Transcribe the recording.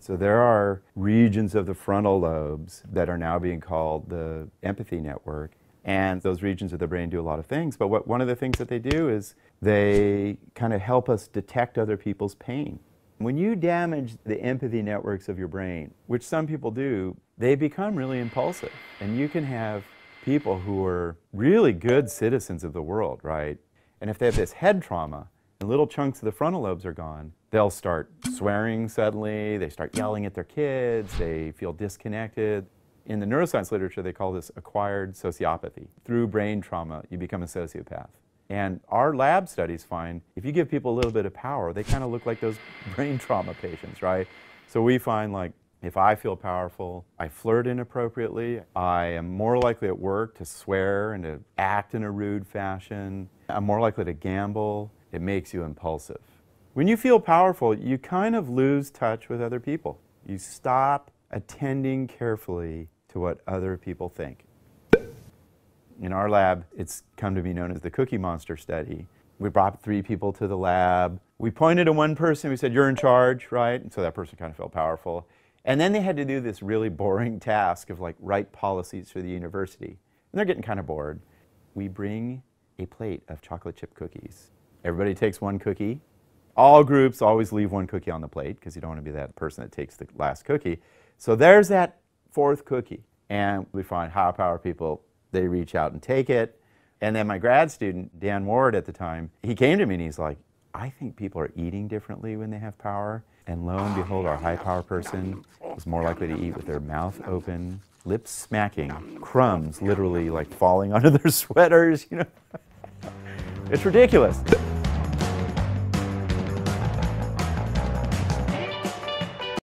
So there are regions of the frontal lobes that are now being called the empathy network. And those regions of the brain do a lot of things. But one of the things that they do is they kind of help us detect other people's pain. When you damage the empathy networks of your brain, which some people do, they become really impulsive. And you can have people who are really good citizens of the world, right? And if they have this head trauma, and little chunks of the frontal lobes are gone, they'll start swearing suddenly, they start yelling at their kids, they feel disconnected. In the neuroscience literature, they call this acquired sociopathy. Through brain trauma, you become a sociopath. And our lab studies find if you give people a little bit of power, they kind of look like those brain trauma patients, right? So we find, like, if I feel powerful, I flirt inappropriately, I am more likely at work to swear and to act in a rude fashion, I'm more likely to gamble. It makes you impulsive. When you feel powerful, you kind of lose touch with other people. You stop attending carefully to what other people think. In our lab, it's come to be known as the Cookie Monster study. We brought 3 people to the lab. We pointed to one person, we said, "You're in charge," right? And so that person kind of felt powerful. And then they had to do this really boring task of, like, write policies for the university. And they're getting kind of bored. We bring a plate of chocolate chip cookies. Everybody takes one cookie. All groups always leave one cookie on the plate because you don't want to be that person that takes the last cookie. So there's that 4th cookie. And we find high power people, they reach out and take it. And then my grad student, Dan Ward at the time, he came to me and he's like, "I think people are eating differently when they have power." And lo and behold, our high power person was more likely to eat with their mouth open, lips smacking, crumbs literally like falling onto their sweaters, you know. It's ridiculous.